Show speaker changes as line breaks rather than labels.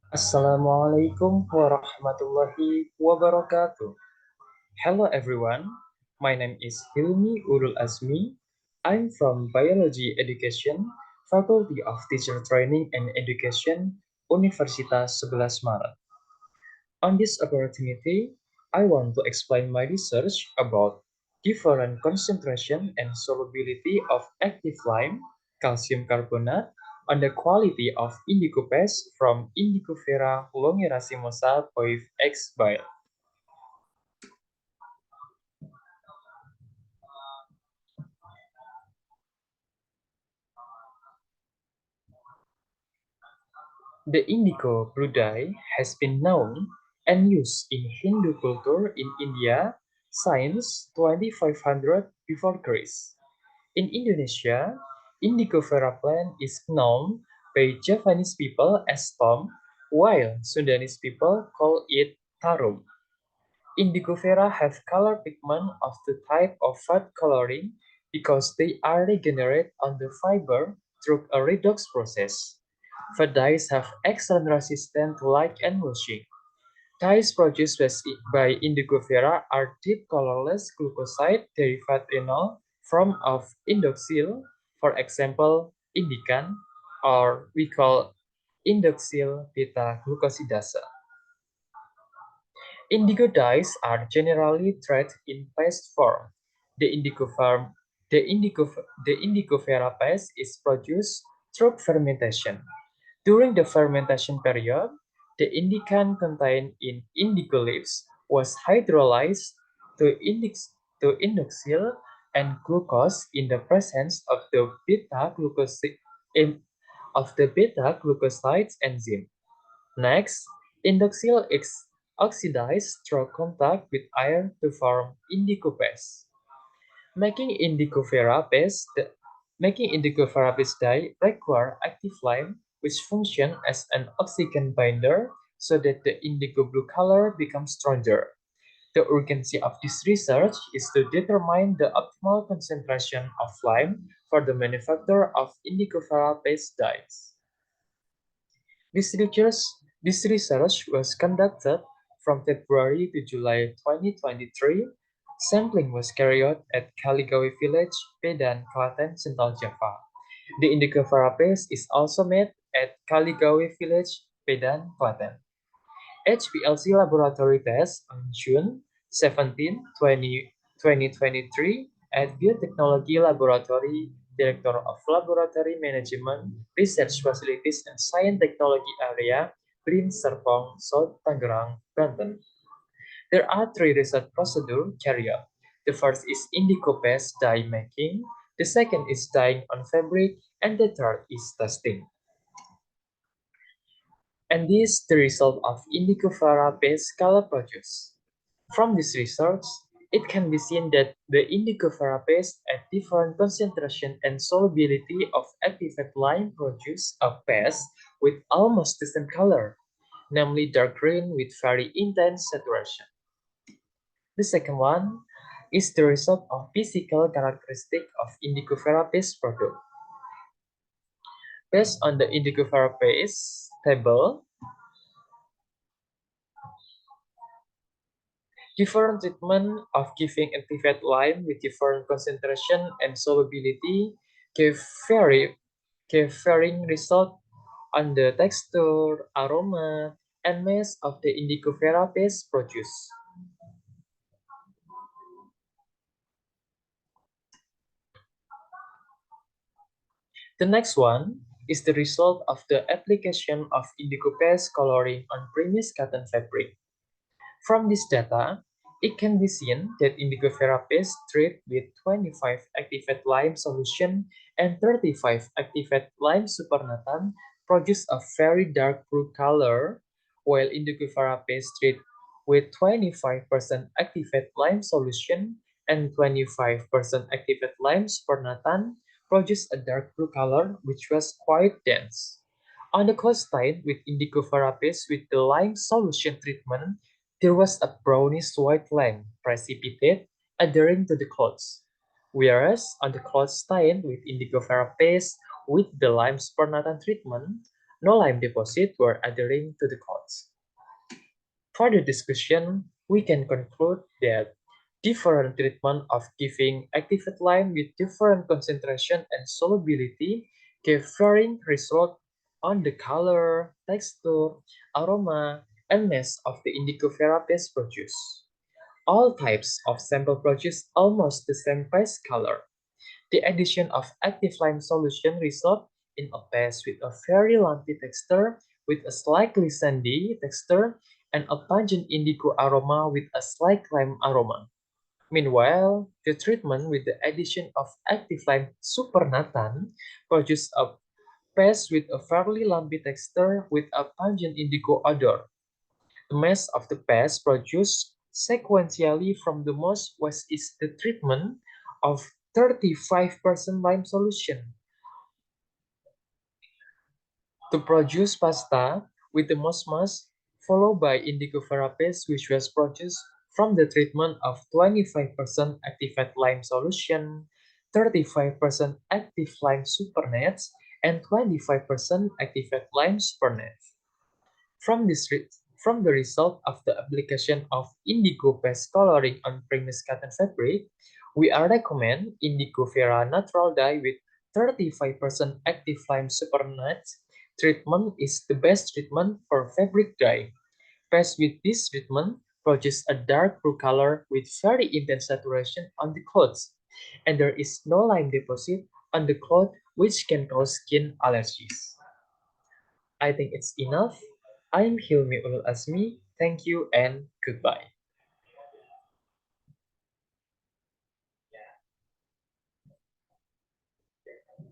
Assalamualaikum warahmatullahi wabarakatuh. Hello everyone, my name is Hilmi Urul Azmi. I'm from Biology Education, Faculty of Teacher Training and Education, Universitas 11 Maret. On this opportunity, I want to explain my research about different concentration and solubility of active lime, calcium carbonate, on the quality of indigo paste from Indigofera longeracemosa poiv X bile. The indigo blue dye has been known and used in Hindu culture in India since 2500 before Christ. In Indonesia, indigo vera plant is known by Javanese people as tom, while Sundanese people call it tarum. Indigo vera have color pigment of the type of fat coloring because they are regenerate on the fiber through a redox process. Fat dyes have excellent resistance to light and washing. Dyes produced by Indigo vera are deep colorless glucoside derivative enol from of indoxyl, for example, indican, or we call indoxyl beta glucosidase. Indigo dyes are generally treated in paste form. The indigo farm, the indigo vera paste is produced through fermentation. During the fermentation period, the indican contained in indigo leaves was hydrolyzed to, indoxyl and glucose in the presence of the beta glucosides enzyme. Next, indoxyl is oxidized through contact with air to form indigo paste. Making indigo vera paste, making indigo vera paste dye require active lime, which function as an oxygen binder so that the indigo blue color becomes stronger. The urgency of this research is to determine the optimal concentration of lime for the manufacture of indigo vera paste dyes. This research, this research was conducted from February to July 2023. Sampling was carried out at Kaligawi Village, Medan, Klaten, Central Java. The indigo vera paste is also made at Kaligawi Village, Medan, Klaten. HPLC laboratory test on June 17, 2023 at Biotechnology Laboratory, Director of Laboratory Management, Research Facilities and Science Technology Area, BRIN Serpong, South Tangerang, Banten. There are three research procedures carried out. The first is indigo paste dye making, the second is dyeing on fabric, and the third is testing. And this is the result of indigo vera-based color produce. From this research, it can be seen that the indigo vera paste at different concentration and solubility of activated lime produce a paste with almost the same color, namely dark green with very intense saturation. The second one is the result of physical characteristic of indigo vera paste product. Based on the indigo vera paste table, different treatment of giving activated lime with different concentration and solubility gave varying result on the texture, aroma, and mass of the indigo vera paste produced. The next one is the result of the application of indigo paste coloring on previous cotton fabric. From this data, it can be seen that indigo vera paste treated with 25 activated lime solution and 35 activated lime supernatant produce a very dark blue color, while indigo vera paste treated with 25% activated lime solution and 25% activated lime supernatant produce a dark blue color which was quite dense. On the coastline with indigo vera paste with the lime solution treatment, there was a brownish white line precipitate adhering to the clouds, whereas on the cloud stained with indigo vera paste with the lime supernatant treatment, No lime deposit were adhering to the cloths. Further discussion, we can conclude that different treatment of giving activated lime with different concentration and solubility gave varying results on the color, texture, aroma, and mass of the indigo vera paste produced. All types of sample produce almost the same paste color. The addition of active lime solution results in a paste with a very lumpy texture, with a slightly sandy texture, and a pungent indigo aroma with a slight lime aroma. Meanwhile, the treatment with the addition of active lime supernatan produces a paste with a fairly lumpy texture with a pungent indigo odor. The mass of the paste produced sequentially from the most west is the treatment of 35% lime solution to produce pasta with the most mass, followed by indigo vera paste, which was produced from the treatment of 25% activated lime solution, 35% active lime supernats, and 25% activated lime supernats. From this from the result of the application of indigo paste coloring on previous cotton fabric, we are recommend indigo vera natural dye with 35% active lime supernuts. Treatment is the best treatment for fabric dye. Paste with this treatment produces a dark blue color with very intense saturation on the clothes, and there is no lime deposit on the cloth which can cause skin allergies. I think it's enough. I'm Hilmi Ulul Asmi. Thank you and goodbye.